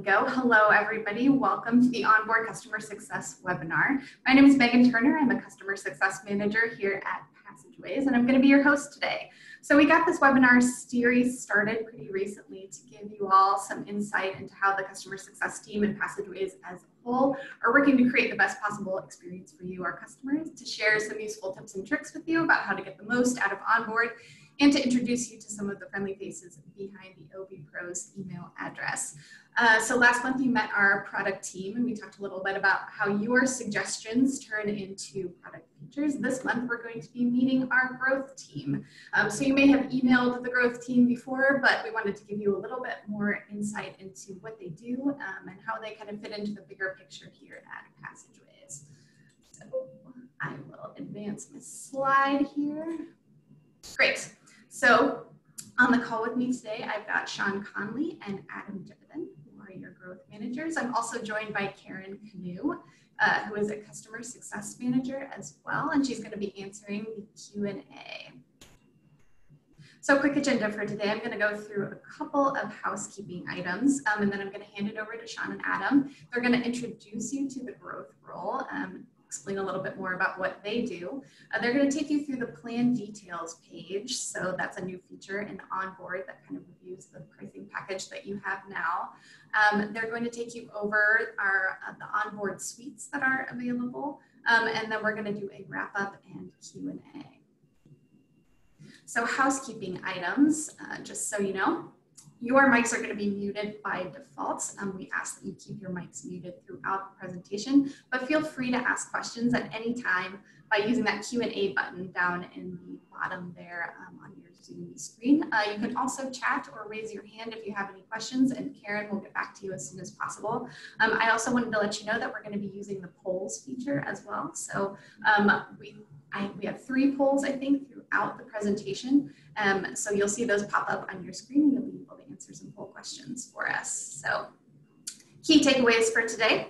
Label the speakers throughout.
Speaker 1: Hello, everybody. Welcome to the OnBoard Customer Success webinar. My name is Meghan Turner. I'm a Customer Success Manager here at Passageways, and I'm going to be your host today. So we got this webinar series started pretty recently to give you all some insight into how the Customer Success team and Passageways as a whole are working to create the best possible experience for you, our customers, to share some useful tips and tricks with you about how to get the most out of OnBoard, and to introduce you to some of the friendly faces behind the OB Pro's email address. So last month you met our product team and we talked a little bit about how your suggestions turn into product features. This month we're going to be meeting our growth team. So you may have emailed the growth team before, but we wanted to give you a little bit more insight into what they do and how they kind of fit into the bigger picture here at Passageways. So I will advance my slide here. Great. So on the call with me today, I've got Sean Conley and Adam Jividen, who are your growth managers. I'm also joined by Karen Canoe, who is a customer success manager as well, and she's going to be answering the Q&A. So quick agenda for today. I'm going to go through a couple of housekeeping items, and then I'm going to hand it over to Sean and Adam. They're going to introduce you to the growth role, explain a little bit more about what they do. They're going to take you through the plan details page. So that's a new feature in OnBoard that kind of reviews the pricing package that you have now. They're going to take you over the OnBoard suites that are available. And then we're going to do a wrap up and Q&A. So housekeeping items, just so you know. Your mics are going to be muted by default. We ask that you keep your mics muted throughout the presentation, but feel free to ask questions at any time by using that Q&A button down in the bottom there on your Zoom screen. You can also chat or raise your hand if you have any questions, and Karen will get back to you as soon as possible. I also wanted to let you know that we're going to be using the polls feature as well. So we have 3 polls, I think, throughout the presentation. So you'll see those pop up on your screen and you'll be able to answer some poll questions for us. So key takeaways for today.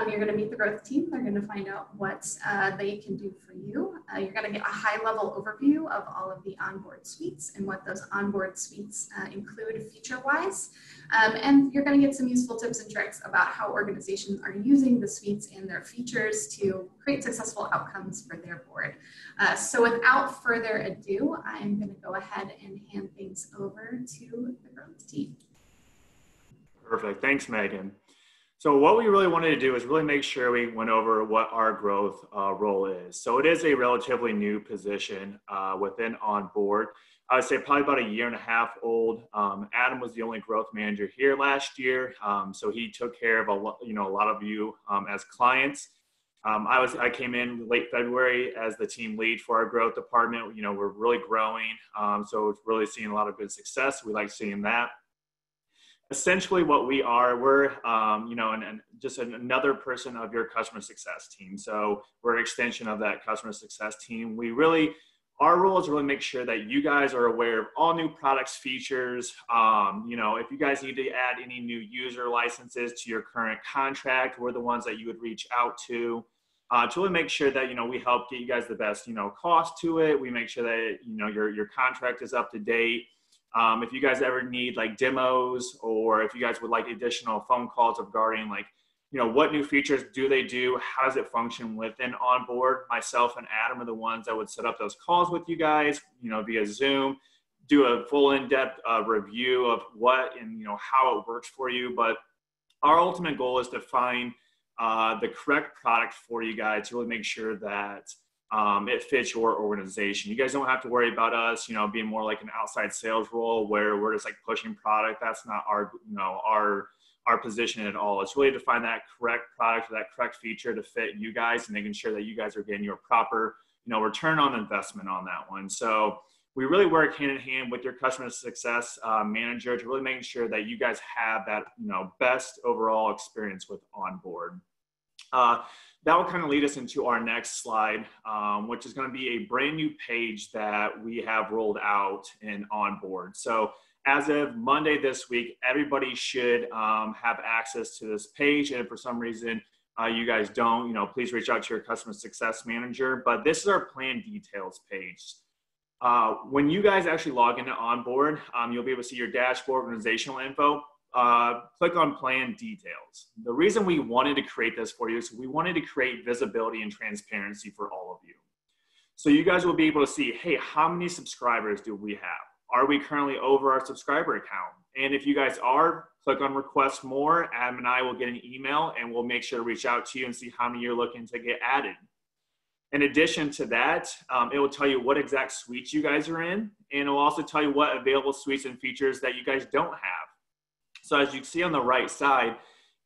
Speaker 1: You're going to meet the growth team. They're going to find out what they can do for you. You're going to get a high-level overview of all of the OnBoard suites and what those OnBoard suites include feature-wise. And you're going to get some useful tips and tricks about how organizations are using the suites and their features to create successful outcomes for their board. So without further ado, I'm going to go ahead and hand things over to the growth team.
Speaker 2: Perfect. Thanks, Megan. So what we really wanted to do is really make sure we went over what our growth role is. So it is a relatively new position within OnBoard. I would say probably about 1.5 years old. Adam was the only growth manager here last year. So he took care of a lot of you as clients. I came in late February as the team lead for our growth department. We're really growing. So it's really seeing a lot of good success. We like seeing that. Essentially what we are, we're, and just another person of your customer success team. So we're an extension of that customer success team. Our role is to really make sure that you guys are aware of all new products, features. If you guys need to add any new user licenses to your current contract, we're the ones that you would reach out to really make sure that, we help get you guys the best, cost to it. We make sure that, your contract is up to date. If you guys ever need like demos, or if you guys would like additional phone calls regarding what new features do they do? How does it function within OnBoard? Myself and Adam are the ones that would set up those calls with you guys, via Zoom, do a full in-depth review of what and, how it works for you. But our ultimate goal is to find the correct product for you guys to really make sure that it fits your organization. You guys don't have to worry about us, being more like an outside sales role where we're just like pushing product. That's not our position at all. It's really to find that correct product or that correct feature to fit you guys and making sure that you guys are getting your proper, return on investment on that one. So we really work hand in hand with your customer success manager to really making sure that you guys have that, best overall experience with OnBoard. That will kind of lead us into our next slide, which is going to be a brand new page that we have rolled out in OnBoard. So as of Monday this week, everybody should have access to this page. And if for some reason you guys don't, please reach out to your customer success manager. But this is our plan details page. When you guys actually log into OnBoard, you'll be able to see your dashboard, organizational info. click on plan details. The reason we wanted to create this for you is we wanted to create visibility and transparency for all of you. So you guys will be able to see, hey, how many subscribers do we have? Are we currently over our subscriber count? And if you guys are, click on request more. Adam and I will get an email and we'll make sure to reach out to you and see how many you're looking to get added. In addition to that, it will tell you what exact suites you guys are in, and it will also tell you what available suites and features that you guys don't have. So as you can see on the right side,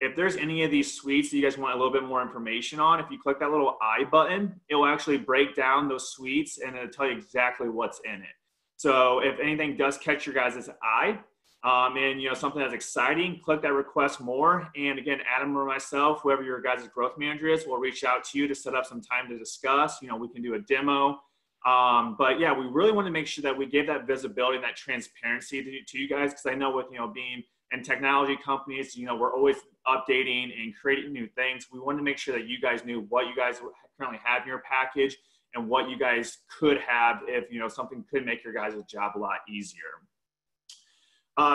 Speaker 2: if there's any of these suites that you guys want a little bit more information on, if you click that little I button, it will actually break down those suites and it'll tell you exactly what's in it. So if anything does catch your guys' eye, and something that's exciting, click that request more. And again, Adam or myself, whoever your guys' growth manager is, will reach out to you to set up some time to discuss. We can do a demo. But yeah, we really want to make sure that we give that visibility and that transparency to you guys, because I know with being in technology companies, we're always updating and creating new things. We wanted to make sure that you guys knew what you guys currently have in your package and what you guys could have if something could make your guys' job a lot easier.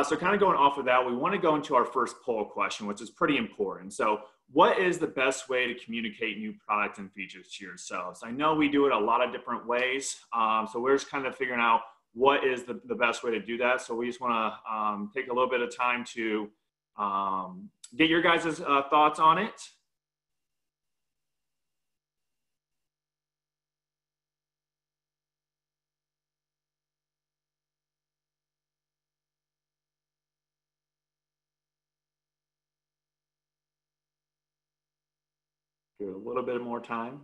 Speaker 2: So kind of going off of that, we want to go into our first poll question, which is pretty important. So what is the best way to communicate new products and features to yourselves? I know we do it a lot of different ways. So we're just kind of figuring out what is the best way to do that. So we just want to take a little bit of time to get your guys' thoughts on it. Give it a little bit more time.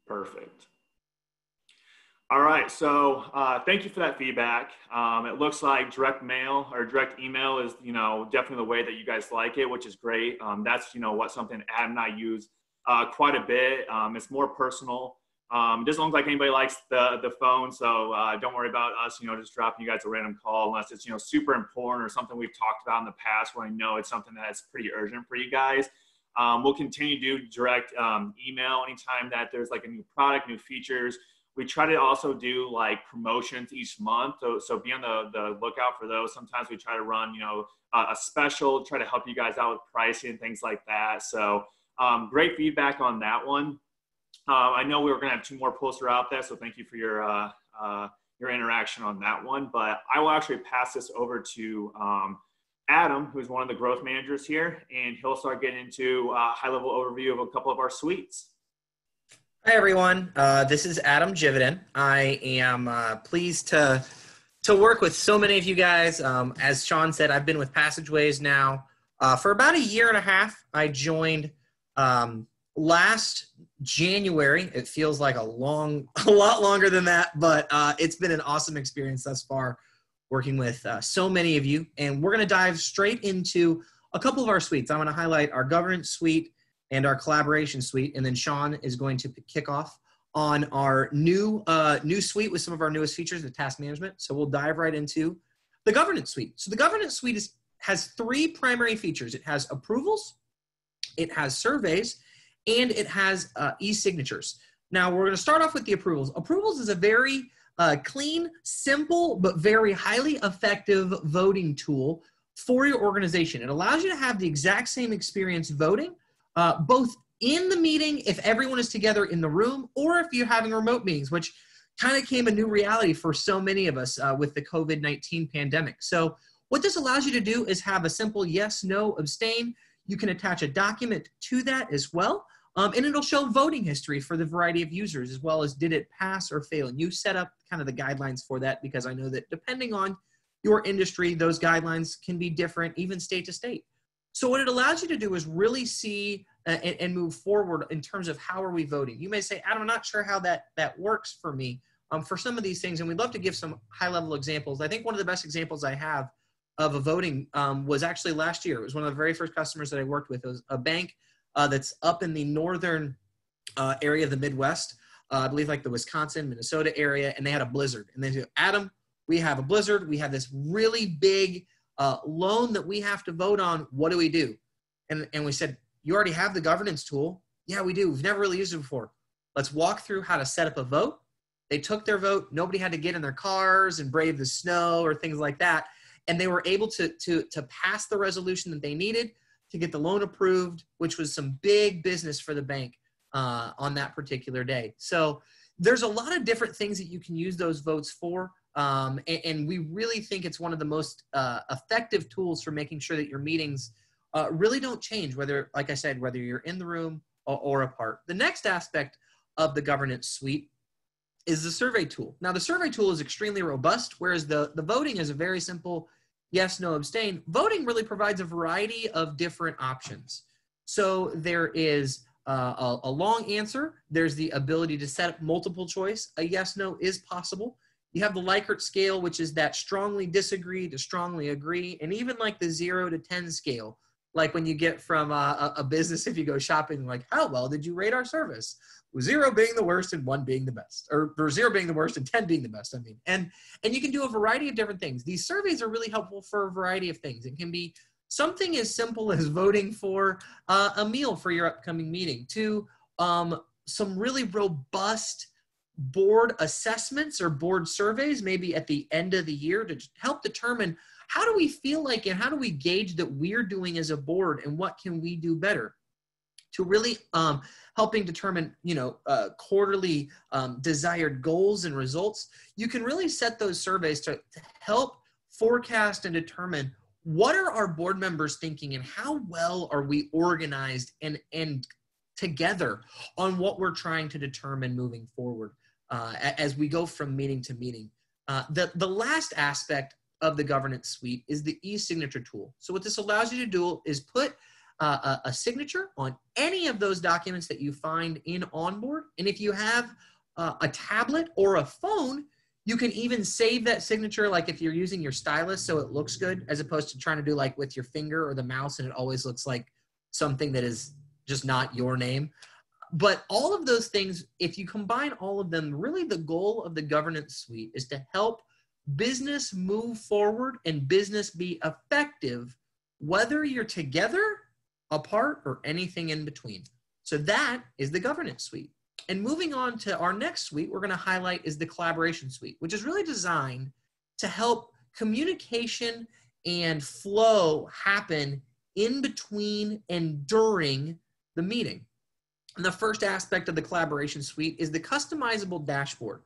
Speaker 2: Perfect. All right, so thank you for that feedback. It looks like direct mail or direct email is, definitely the way that you guys like it, which is great. That's, what something Adam and I use quite a bit. It's more personal. It doesn't look like anybody likes the phone, so don't worry about us, just dropping you guys a random call unless it's, super important or something we've talked about in the past where I know it's something that's pretty urgent for you guys. We'll continue to do direct email anytime that there's like a new product, new features. We try to also do like promotions each month, so be on the lookout for those. Sometimes we try to run, a special, try to help you guys out with pricing and things like that. So great feedback on that one. I know we were going to have 2 more posts out there, so thank you for your interaction on that one. But I will actually pass this over to Adam, who's one of the growth managers here, and he'll start getting into a high-level overview of a couple of our suites.
Speaker 3: Hi, everyone. This is Adam Jividen. I am pleased to work with so many of you guys. As Sean said, I've been with Passageways now for about 1.5 years. I joined last January. It feels like a lot longer than that, but it's been an awesome experience thus far working with so many of you. And we're going to dive straight into a couple of our suites. I'm going to highlight our governance suite and our collaboration suite. And then Sean is going to kick off on our new suite with some of our newest features, the task management. So we'll dive right into the governance suite. So the governance suite has 3 primary features. It has approvals, it has surveys, and it has e-signatures. Now we're going to start off with the approvals. Approvals is a very clean, simple, but very highly effective voting tool for your organization. It allows you to have the exact same experience voting, both in the meeting if everyone is together in the room, or if you're having remote meetings, which kind of became a new reality for so many of us with the COVID-19 pandemic. So what this allows you to do is have a simple yes, no, abstain. You can attach a document to that as well. And it'll show voting history for the variety of users, as well as did it pass or fail. And you set up kind of the guidelines for that, because I know that depending on your industry, those guidelines can be different, even state to state. So what it allows you to do is really see and move forward in terms of how are we voting. You may say, Adam, I'm not sure how that works for me for some of these things. And we'd love to give some high-level examples. I think one of the best examples I have of a voting was actually last year. It was one of the very first customers that I worked with. It was a bank that's up in the northern area of the Midwest, I believe like the Wisconsin, Minnesota area, and they had a blizzard. And they said, Adam, we have a blizzard. We have this really big loan that we have to vote on. What do we do? And we said, you already have the governance tool. Yeah, we do. We've never really used it before. Let's walk through how to set up a vote. They took their vote. Nobody had to get in their cars and brave the snow or things like that. And they were able to pass the resolution that they needed to get the loan approved, which was some big business for the bank on that particular day. So there's a lot of different things that you can use those votes for. And we really think it's one of the most effective tools for making sure that your meetings really don't change, whether, like I said, whether you're in the room or apart. The next aspect of the governance suite is the survey tool. Now, the survey tool is extremely robust, whereas the voting is a very simple yes, no, abstain. Voting really provides a variety of different options. So there is a long answer. There's the ability to set up multiple choice. A yes, no is possible. You have the Likert scale, which is that strongly disagree to strongly agree, and even like the 0 to 10 scale, like when you get from a business, if you go shopping, like, how well did you rate our service? 0 being the worst and 1 being the best, or 0 being the worst and 10 being the best, I mean. And you can do a variety of different things. These surveys are really helpful for a variety of things. It can be something as simple as voting for a meal for your upcoming meeting, to some really robust board assessments or board surveys, maybe at the end of the year, to help determine how do we feel like and how do we gauge that we're doing as a board and what can we do better, to really helping determine, quarterly desired goals and results. You can really set those surveys to help forecast and determine what are our board members thinking and how well are we organized and together on what we're trying to determine moving forward as we go from meeting to meeting. The last aspect of the governance suite is the e-signature tool. So what this allows you to do is put a signature on any of those documents that you find in OnBoard. And if you have a tablet or a phone, you can even save that signature, like if you're using your stylus so it looks good, as opposed to trying to do like with your finger or the mouse and it always looks like something that is just not your name. But all of those things, if you combine all of them, really the goal of the governance suite is to help business move forward and business be effective, whether you're together, apart, or anything in between. So that is the governance suite. And moving on to our next suite, we're going to highlight is the collaboration suite, which is really designed to help communication and flow happen in between and during the meeting. And the first aspect of the collaboration suite is the customizable dashboard.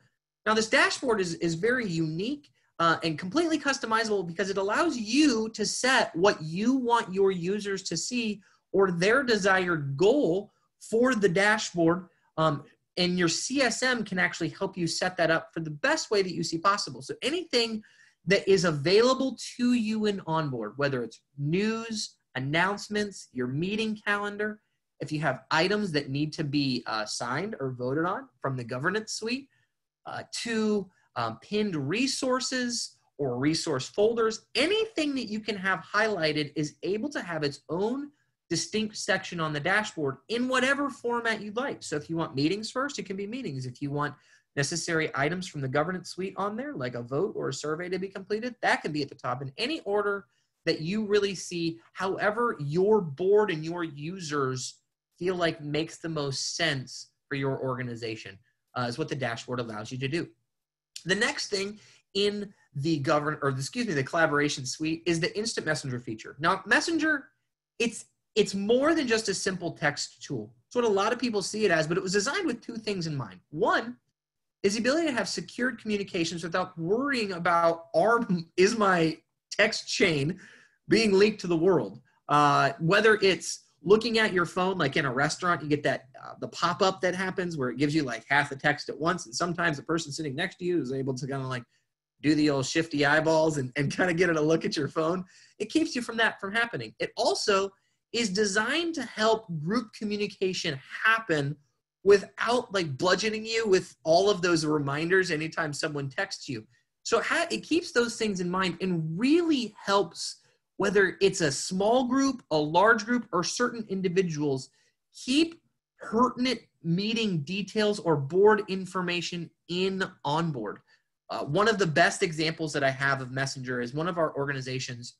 Speaker 3: Now, this dashboard is very unique and completely customizable because it allows you to set what you want your users to see or their desired goal for the dashboard. And your CSM can actually help you set that up for the best way that you see possible. So anything that is available to you in OnBoard, whether it's news, announcements, your meeting calendar, if you have items that need to be signed or voted on from the governance suite, to pinned resources or resource folders, anything that you can have highlighted is able to have its own distinct section on the dashboard in whatever format you'd like. So if you want meetings first, it can be meetings. If you want necessary items from the governance suite on there, like a vote or a survey to be completed, that can be at the top in any order that you really see, however your board and your users feel like makes the most sense for your organization, is what the dashboard allows you to do. The next thing in the the collaboration suite is the instant messenger feature. Now, Messenger, it's more than just a simple text tool. It's what a lot of people see it as, but it was designed with two things in mind. One is the ability to have secured communications without worrying about is my text chain being leaked to the world. Whether it's looking at your phone, like in a restaurant, you get that the pop-up that happens where it gives you like half the text at once, and sometimes the person sitting next to you is able to kind of like do the old shifty eyeballs and kind of get a look at your phone. It keeps you from that from happening. It also is designed to help group communication happen without like bludgeoning you with all of those reminders anytime someone texts you. So it keeps those things in mind and really helps, whether it's a small group, a large group, or certain individuals, keep pertinent meeting details or board information in OnBoard. One of the best examples that I have of Messenger is one of our organizations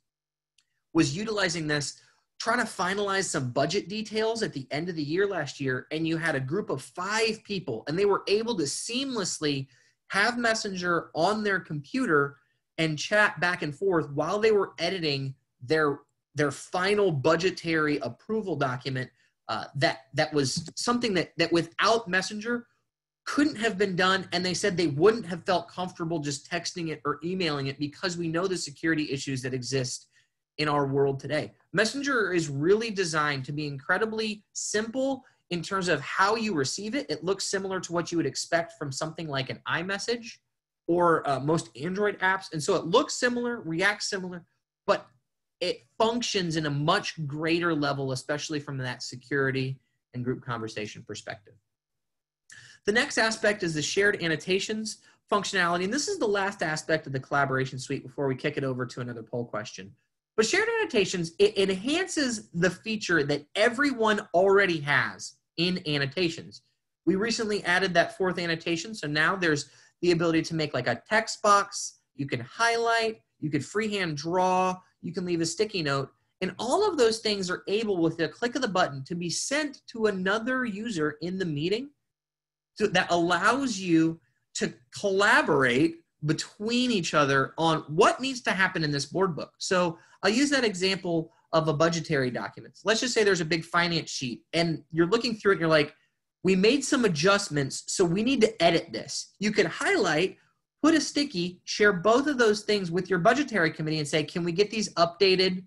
Speaker 3: was utilizing this trying to finalize some budget details at the end of the year last year, and you had a group of 5 people, and they were able to seamlessly have Messenger on their computer and chat back and forth while they were editing their final budgetary approval document. That was something that without Messenger couldn't have been done, and they said they wouldn't have felt comfortable just texting it or emailing it because we know the security issues that exist in our world today. Messenger is really designed to be incredibly simple in terms of how you receive it. It looks similar to what you would expect from something like an iMessage or most Android apps. And so it looks similar, reacts similar, but it functions in a much greater level, especially from that security and group conversation perspective. The next aspect is the shared annotations functionality. And this is the last aspect of the collaboration suite before we kick it over to another poll question. But shared annotations, it enhances the feature that everyone already has in annotations. We recently added that 4th annotation. So now there's the ability to make like a text box. You can highlight, you could freehand draw, you can leave a sticky note. And all of those things are able, with a click of the button, to be sent to another user in the meeting. So that allows you to collaborate between each other on what needs to happen in this board book. So I'll use that example of a budgetary document. Let's just say there's a big finance sheet and you're looking through it and you're like, we made some adjustments, so we need to edit this. You can highlight, put a sticky, share both of those things with your budgetary committee and say, can we get these updated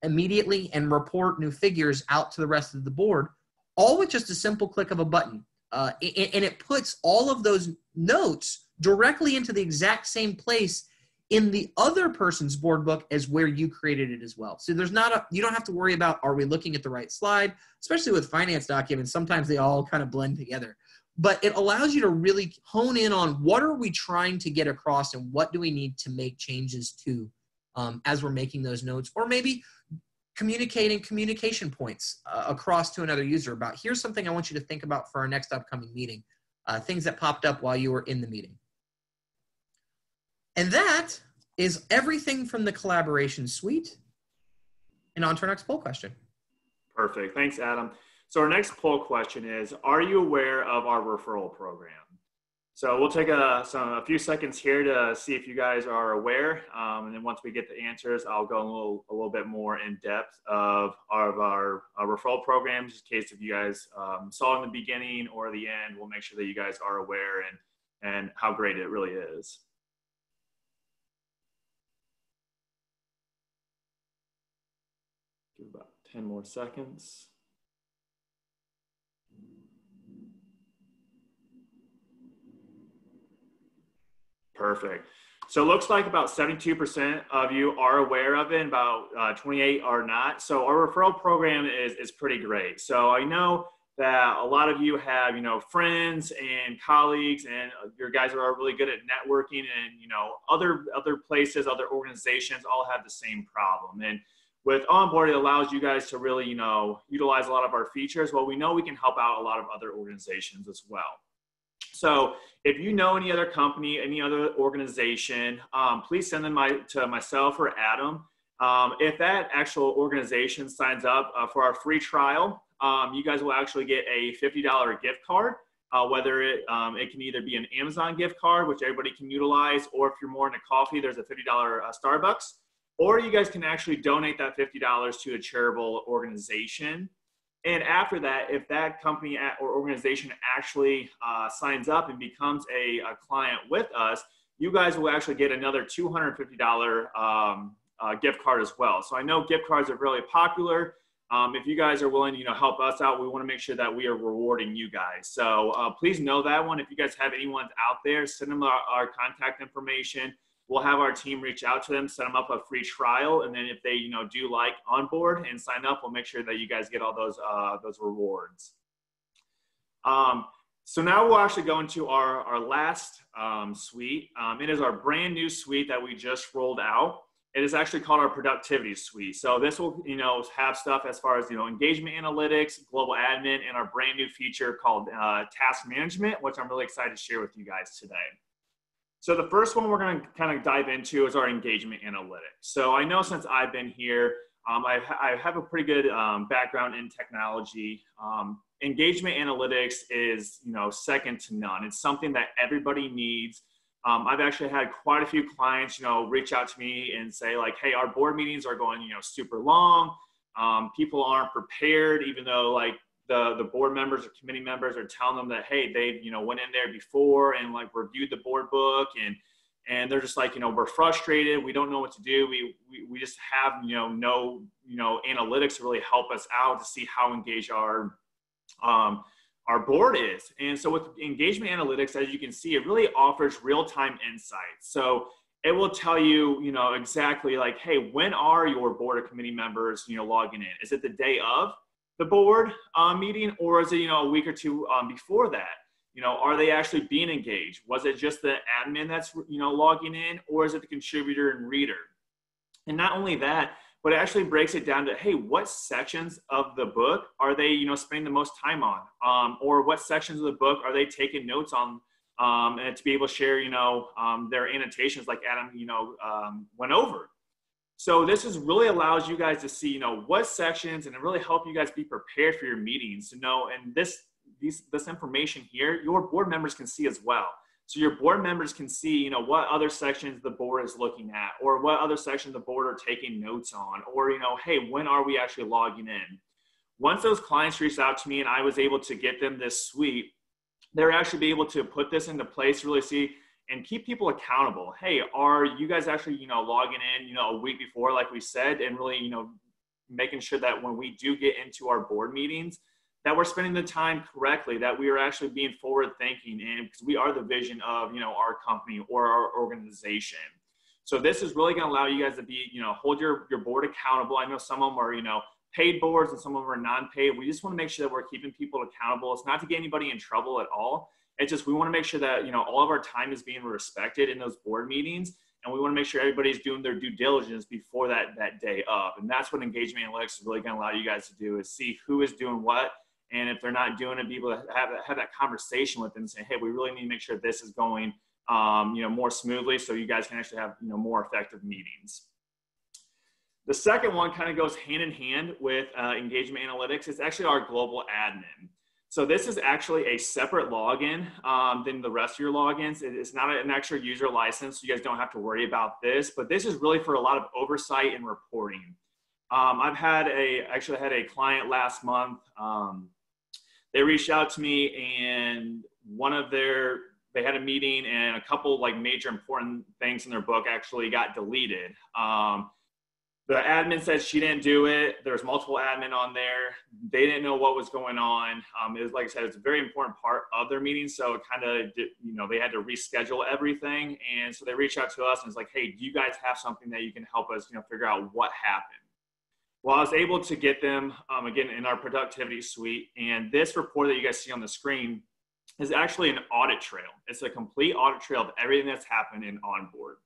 Speaker 3: immediately and report new figures out to the rest of the board, all with just a simple click of a button. And it puts all of those notes directly into the exact same place in the other person's board book as where you created it as well. So there's you don't have to worry about, are we looking at the right slide? Especially with finance documents, sometimes they all kind of blend together. But it allows you to really hone in on what are we trying to get across and what do we need to make changes to as we're making those notes, or maybe communicating communication points across to another user about, here's something I want you to think about for our next upcoming meeting, things that popped up while you were in the meeting. And that is everything from the collaboration suite. And on to our next poll question.
Speaker 2: Perfect. Thanks, Adam. So our next poll question is, are you aware of our referral program? So we'll take a few seconds here to see if you guys are aware. And then once we get the answers, I'll go a little bit more in depth of our referral programs, in case if you guys saw in the beginning or the end, we'll make sure that you guys are aware and how great it really is. Give about 10 more seconds. Perfect. So it looks like about 72% of you are aware of it, and about 28 are not. So our referral program is pretty great. So I know that a lot of you have, friends and colleagues, and your guys are really good at networking, and, other places, other organizations all have the same problem. And with OnBoard, it allows you guys to really, utilize a lot of our features. Well, we know we can help out a lot of other organizations as well. So if you know any other company, any other organization, please send them to myself or Adam. If that actual organization signs up for our free trial, you guys will actually get a $50 gift card, whether it can either be an Amazon gift card, which everybody can utilize, or if you're more into coffee, there's a $50 Starbucks, or you guys can actually donate that $50 to a charitable organization. And after that, if that company or organization actually signs up and becomes a client with us, you guys will actually get another $250 gift card as well. So I know gift cards are really popular. If you guys are willing to help us out, we want to make sure that we are rewarding you guys. So please know that one. If you guys have anyone out there, send them our contact information. We'll have our team reach out to them, set them up a free trial, and then if they, do like OnBoard and sign up, we'll make sure that you guys get all those rewards. So now we'll actually go into our last suite. It is our brand new suite that we just rolled out. It is actually called our productivity suite. So this will, have stuff as far as, engagement analytics, global admin, and our brand new feature called task management, which I'm really excited to share with you guys today. So the first one we're going to kind of dive into is our engagement analytics. So I know since I've been here, I have a pretty good background in technology. Engagement analytics is, second to none. It's something that everybody needs. I've actually had quite a few clients, reach out to me and say like, hey, our board meetings are going, super long. People aren't prepared, even though like the board members or committee members are telling them that, hey, they, went in there before and like reviewed the board book, and they're just like, we're frustrated. We don't know what to do. We just have, no analytics to really help us out to see how engaged our board is. And so with engagement analytics, as you can see, it really offers real-time insights. So it will tell you, exactly like, hey, when are your board or committee members, logging in? Is it the day of the board meeting, or is it, a week or two before that? Are they actually being engaged? Was it just the admin that's, logging in, or is it the contributor and reader? And not only that, but it actually breaks it down to, hey, what sections of the book are they, spending the most time on? Or what sections of the book are they taking notes on, and to be able to share, their annotations like Adam, went over. So this is really allows you guys to see, what sections, and it really help you guys be prepared for your meetings to know. And this information here, your board members can see as well. So your board members can see, what other sections the board is looking at, or what other sections the board are taking notes on, or, hey, when are we actually logging in? Once those clients reached out to me and I was able to get them this suite, they're actually be able to put this into place, really see and keep people accountable. Hey, are you guys actually, logging in, a week before, like we said, and really, making sure that when we do get into our board meetings, that we're spending the time correctly, that we are actually being forward thinking, and because we are the vision of, our company or our organization. So this is really going to allow you guys to be, hold your board accountable. I know some of them are, paid boards and some of them are non-paid. We just want to make sure that we're keeping people accountable. It's not to get anybody in trouble at all. It's just, we want to make sure that, all of our time is being respected in those board meetings. And we want to make sure everybody's doing their due diligence before that day of. And that's what engagement analytics is really going to allow you guys to do, is see who is doing what. And if they're not doing it, be able to have that conversation with them and say, hey, we really need to make sure this is going, more smoothly, so you guys can actually have, more effective meetings. The second one kind of goes hand in hand with engagement analytics. It's actually our global admin. So this is actually a separate login than the rest of your logins. It's not an extra user license, so you guys don't have to worry about this, but this is really for a lot of oversight and reporting. I've actually had a client last month. They reached out to me, and they had a meeting, and a couple like major important things in their book actually got deleted. The admin said she didn't do it. There's multiple admin on there. They didn't know what was going on. It was, like I said, it's a very important part of their meeting. So it kind of, they had to reschedule everything. And so they reached out to us and it's like, hey, do you guys have something that you can help us, figure out what happened? Well, I was able to get them, again, in our productivity suite. And this report that you guys see on the screen is actually an audit trail. It's a complete audit trail of everything that's happened in OnBoard.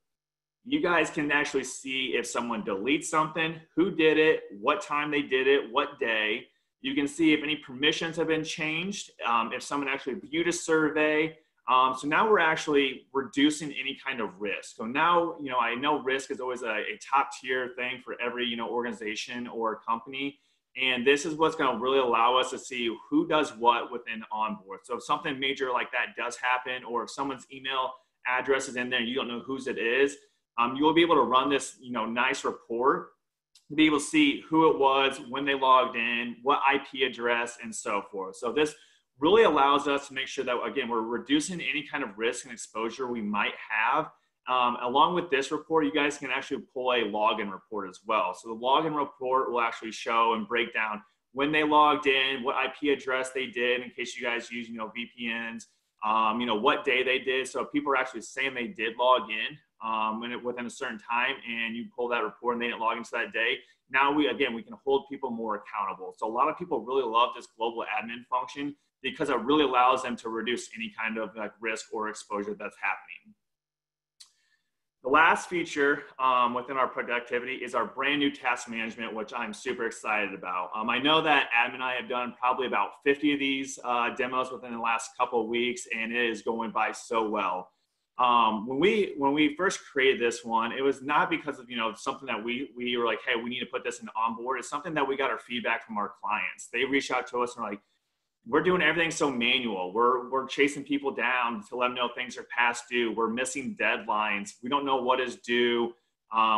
Speaker 2: You guys can actually see if someone deletes something, who did it, what time they did it, what day. You can see if any permissions have been changed, if someone actually viewed a survey. So now we're actually reducing any kind of risk. So now, I know risk is always a top tier thing for every, organization or company. And this is what's going to really allow us to see who does what within OnBoard. So if something major like that does happen, or if someone's email address is in there and you don't know whose it is, you will be able to run this, nice report to be able to see who it was, when they logged in, what IP address, and so forth. So this really allows us to make sure that, again, we're reducing any kind of risk and exposure we might have. Along with this report, you guys can actually pull a login report as well. So the login report will actually show and break down when they logged in, what IP address they did, in case you guys use, VPNs, what day they did. So if people are actually saying they did log in, within a certain time, and you pull that report and they didn't log into that day, now we can hold people more accountable. So a lot of people really love this global admin function because it really allows them to reduce any kind of risk or exposure that's happening. The last feature within our productivity is our brand new task management, which I'm super excited about. I know that Adam and I have done probably about 50 of these demos within the last couple of weeks, and it is going by so well. When we first created this one, it was not because of, something that we were like, hey, we need to put this in OnBoard. It's something that we got our feedback from our clients. They reached out to us and were like, we're doing everything so manual. We're chasing people down to let them know things are past due. We're missing deadlines. We don't know what is due.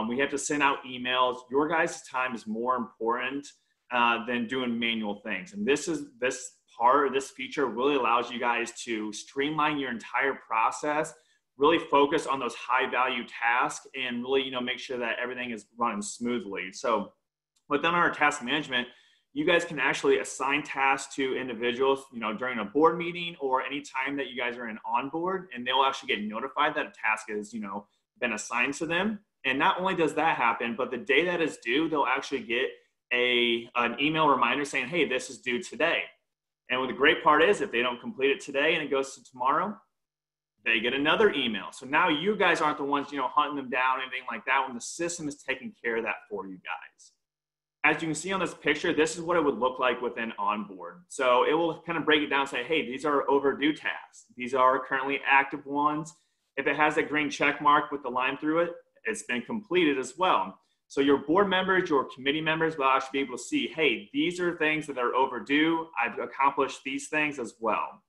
Speaker 2: We have to send out emails. Your guys' time is more important than doing manual things. And this feature really allows you guys to streamline your entire process, really focus on those high value tasks, and really, make sure that everything is running smoothly. So within our task management, you guys can actually assign tasks to individuals, during a board meeting or any time that you guys are in OnBoard, and they'll actually get notified that a task is, been assigned to them. And not only does that happen, but the day that is due, they'll actually get an email reminder saying, hey, this is due today. And what the great part is, if they don't complete it today and it goes to tomorrow, they get another email. So now you guys aren't the ones, hunting them down, anything like that, when the system is taking care of that for you guys. As you can see on this picture, this is what it would look like within OnBoard. So it will kind of break it down and say, hey, these are overdue tasks. These are currently active ones. If it has a green check mark with the line through it, it's been completed as well. So your board members, your committee members will actually be able to see, hey, these are things that are overdue. I've accomplished these things as well.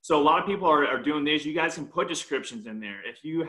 Speaker 2: So a lot of people are doing this. You guys can put descriptions in there. If you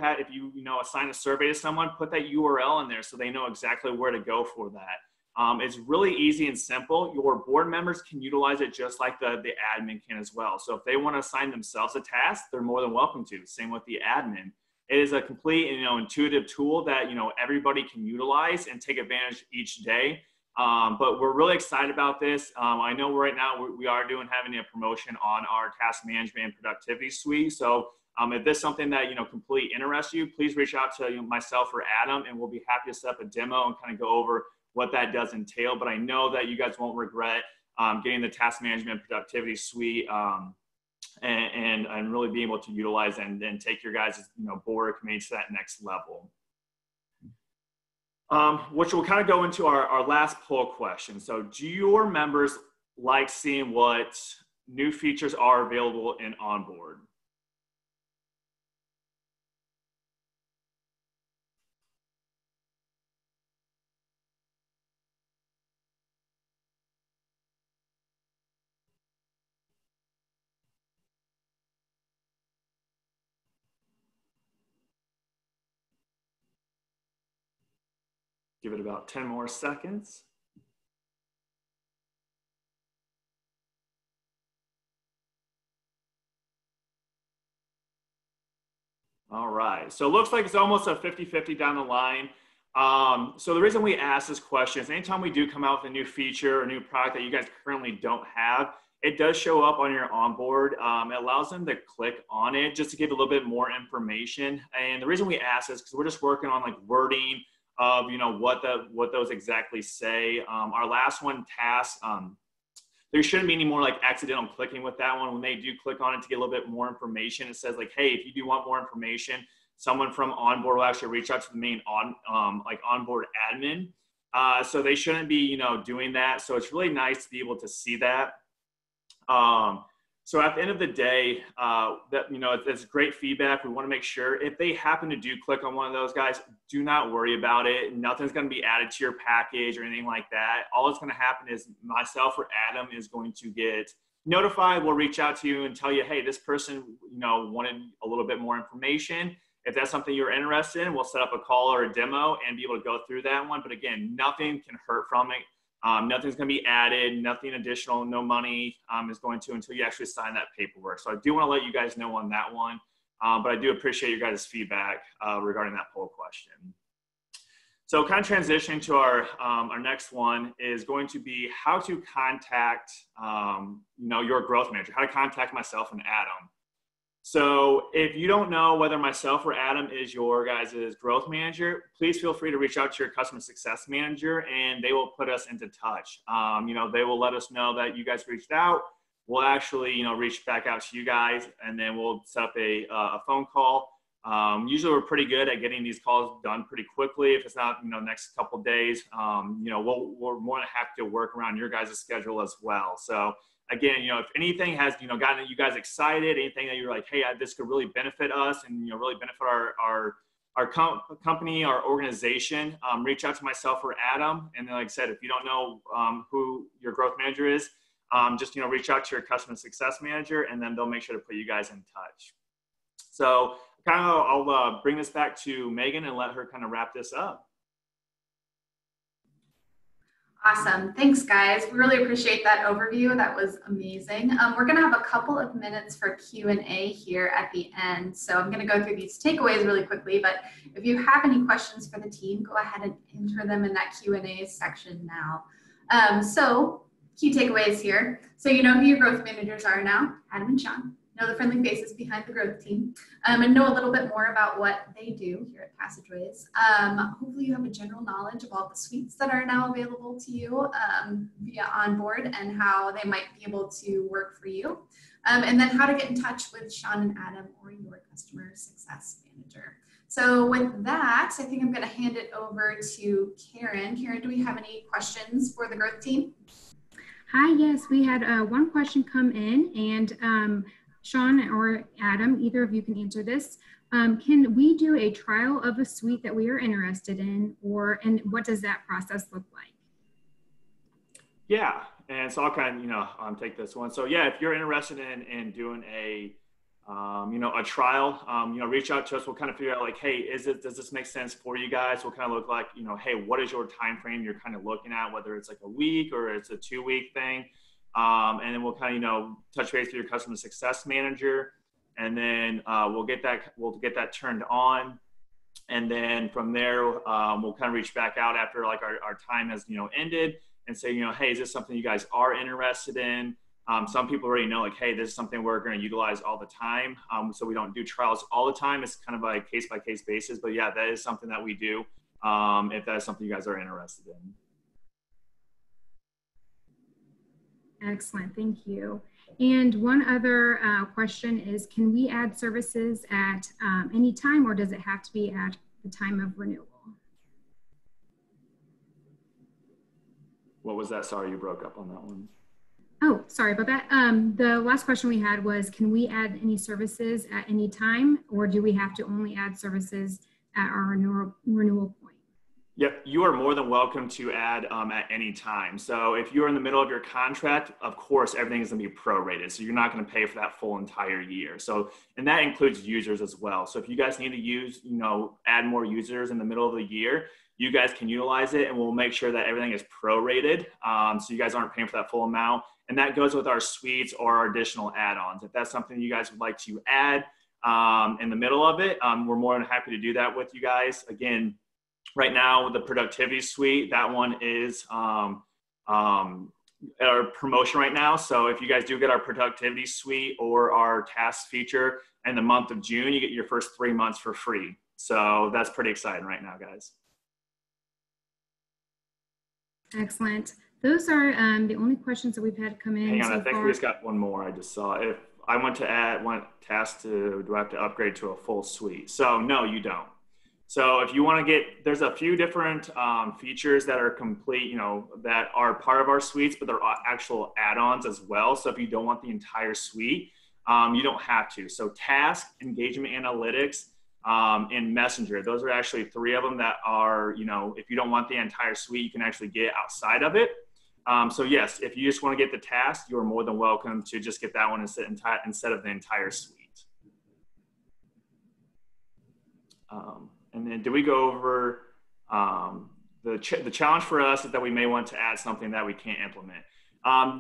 Speaker 2: assign a survey to someone, put that URL in there so they know exactly where to go for that. It's really easy and simple. Your board members can utilize it just like the admin can as well. So if they want to assign themselves a task, they're more than welcome to. Same with the admin. It is a complete, intuitive tool that, everybody can utilize and take advantage each day. But we're really excited about this. I know right now we are having a promotion on our task management and productivity suite. So if this is something that, completely interests you, please reach out to myself or Adam, and we'll be happy to set up a demo and kind of go over what that does entail. But I know that you guys won't regret getting the task management productivity suite and really being able to utilize and take your guys' board or committee to that next level. Which will kind of go into our last poll question. So do your members like seeing what new features are available in OnBoard? Give it about 10 more seconds. All right, so it looks like it's almost a 50-50 down the line. So the reason we ask this question is anytime we do come out with a new feature or a new product that you guys currently don't have, it does show up on your OnBoard. It allows them to click on it just to give a little bit more information. And the reason we ask is because we're just working on wording of what those exactly say. Our last one, task, there shouldn't be any more accidental clicking with that one. When they do click on it to get a little bit more information, it says hey, if you do want more information, someone from OnBoard will actually reach out to the main OnBoard admin. So they shouldn't be doing that. So it's really nice to be able to see that. So at the end of the day, it's great feedback. We want to make sure if they happen to do click on one of those guys, do not worry about it. Nothing's going to be added to your package or anything like that. All that's going to happen is myself or Adam is going to get notified. We'll reach out to you and tell you, hey, this person, wanted a little bit more information. If that's something you're interested in, we'll set up a call or a demo and be able to go through that one. But again, nothing can hurt from it. Nothing's going to be added, nothing additional, no money is going to until you actually sign that paperwork. So I do want to let you guys know on that one, but I do appreciate your guys' feedback regarding that poll question. So kind of transitioning to our next one is going to be how to contact your growth manager, how to contact myself and Adam. So if you don't know whether myself or Adam is your guys' growth manager, please feel free to reach out to your customer success manager and they will put us into touch. They will let us know that you guys reached out. We'll actually, reach back out to you guys and then we'll set up a phone call. Usually we're pretty good at getting these calls done pretty quickly. If it's not, next couple of days, we're more than happy to work around your guys' schedule as well. So again, if anything has, gotten you guys excited, anything that you're like, hey, this could really benefit us and, really benefit our company, our organization, reach out to myself or Adam. And then, like I said, if you don't know who your growth manager is, just, reach out to your customer success manager, and then they'll make sure to put you guys in touch. So I'll bring this back to Megan and let her kind of wrap this up.
Speaker 1: Awesome. Thanks, guys. We really appreciate that overview. That was amazing. We're going to have a couple of minutes for Q&A here at the end. So I'm going to go through these takeaways really quickly, but if you have any questions for the team, go ahead and enter them in that Q&A section now. So key takeaways here. So you know who your growth managers are now, Adam and Sean. Know the friendly faces behind the growth team, and know a little bit more about what they do here at Passageways. Hopefully you have a general knowledge of all the suites that are now available to you via OnBoard and how they might be able to work for you. And then how to get in touch with Sean and Adam or your customer success manager. So with that, I think I'm going to hand it over to Karen. Karen, do we have any questions for the growth team?
Speaker 4: Hi, yes, we had one question come in, and Sean or Adam, either of you can answer this. Can we do a trial of a suite that we are interested in, and what does that process look like?
Speaker 2: Yeah, and so I'll kind of, take this one. So yeah, if you're interested in doing a trial, reach out to us. We'll kind of figure out like, hey, does this make sense for you guys? We'll kind of look like, hey, what is your time frame you're kind of looking at, whether it's like a week or it's a 2-week thing. And then we'll kind of, touch base with your customer success manager, and then we'll get that turned on. And then from there, we'll kind of reach back out after like our time has, ended, and say, hey, is this something you guys are interested in? Some people already know like, hey, this is something we're going to utilize all the time. So we don't do trials all the time. It's kind of like case by case basis, but yeah, that is something that we do. If that is something you guys are interested in.
Speaker 4: Excellent, thank you. And one other question is, can we add services at any time, or does it have to be at the time of renewal?
Speaker 2: What was that? Sorry, you broke up on that one.
Speaker 4: Oh, sorry about that. The last question we had was, can we add any services at any time, or do we have to only add services at our renewal point?
Speaker 2: Yep, you are more than welcome to add at any time. So if you're in the middle of your contract, of course, everything is going to be prorated. So you're not going to pay for that full entire year. So, and that includes users as well. So if you guys need to use, add more users in the middle of the year, you guys can utilize it, and we'll make sure that everything is prorated. So you guys aren't paying for that full amount. And that goes with our suites or our additional add-ons. If that's something you guys would like to add in the middle of it, we're more than happy to do that with you guys. Again, right now, with the productivity suite, that one is our promotion right now. So if you guys do get our productivity suite or our task feature in the month of June, you get your first 3 months for free. So that's pretty exciting right now, guys.
Speaker 4: Excellent. Those are the only questions that we've had come in.
Speaker 2: Hang on, I think we just got one more. I just saw. If I want task to, do I have to upgrade to a full suite? So no, you don't. So if you want to get, there's a few different features that are complete, that are part of our suites, but they're actual add-ons as well. So if you don't want the entire suite, you don't have to. So task, engagement analytics, and messenger, those are actually 3 of them that are, if you don't want the entire suite, you can actually get outside of it. So yes, if you just want to get the task, you're more than welcome to just get that one instead of the entire suite. And then did we go over the challenge for us is that we may want to add something that we can't implement.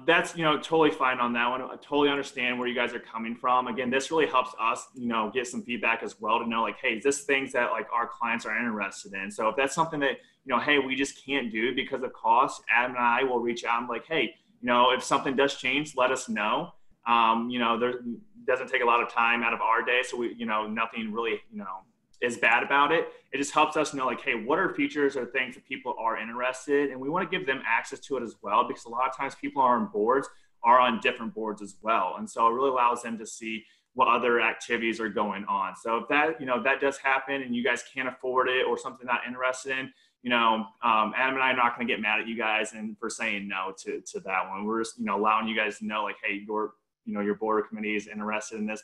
Speaker 2: That's, totally fine on that one. I totally understand where you guys are coming from. Again, this really helps us, get some feedback as well to know like, hey, is this things that like our clients are interested in? So if that's something that, hey, we just can't do because of cost, Adam and I will reach out and like, hey, if something does change, let us know. There doesn't take a lot of time out of our day. So we, nothing really, is bad about it. It just helps us know like, hey, what are features or things that people are interested in? And we want to give them access to it as well, because a lot of times people are on different boards as well. And so it really allows them to see what other activities are going on. So if that, that does happen and you guys can't afford it or something not interested in, Adam and I are not going to get mad at you guys and for saying no to that one. We're just, allowing you guys to know, like, hey, your board committee is interested in this,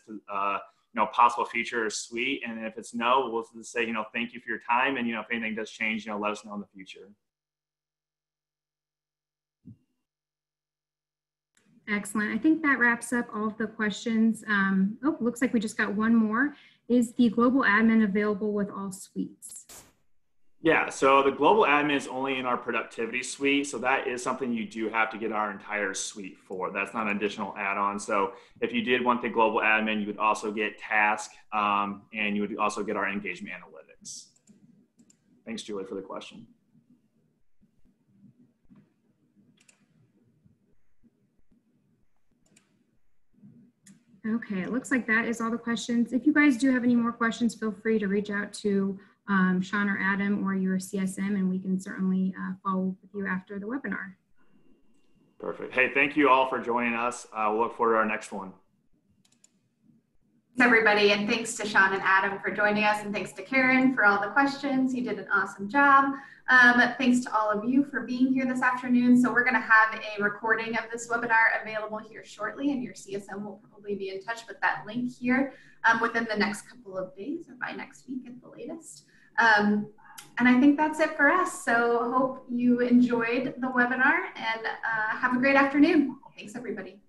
Speaker 2: possible feature or suite. And if it's no, we'll just say, thank you for your time. And, if anything does change, let us know in the future.
Speaker 4: Excellent. I think that wraps up all of the questions. Looks like we just got one more. Is the global admin available with all suites?
Speaker 2: Yeah, so the global admin is only in our productivity suite. So that is something you do have to get our entire suite for. That's not an additional add-on. So if you did want the global admin, you would also get task and you would also get our engagement analytics. Thanks, Julie, for the question.
Speaker 4: Okay, it looks like that is all the questions. If you guys do have any more questions, feel free to reach out to Sean or Adam or your CSM, and we can certainly follow up with you after the webinar.
Speaker 2: Perfect. Hey, thank you all for joining us. We'll look forward to our next one.
Speaker 1: Thanks, everybody, and thanks to Sean and Adam for joining us, and thanks to Karen for all the questions. You did an awesome job. Thanks to all of you for being here this afternoon. So we're going to have a recording of this webinar available here shortly, and your CSM will probably be in touch with that link here within the next couple of days or by next week at the latest. And I think that's it for us. So hope you enjoyed the webinar and have a great afternoon. Thanks, everybody.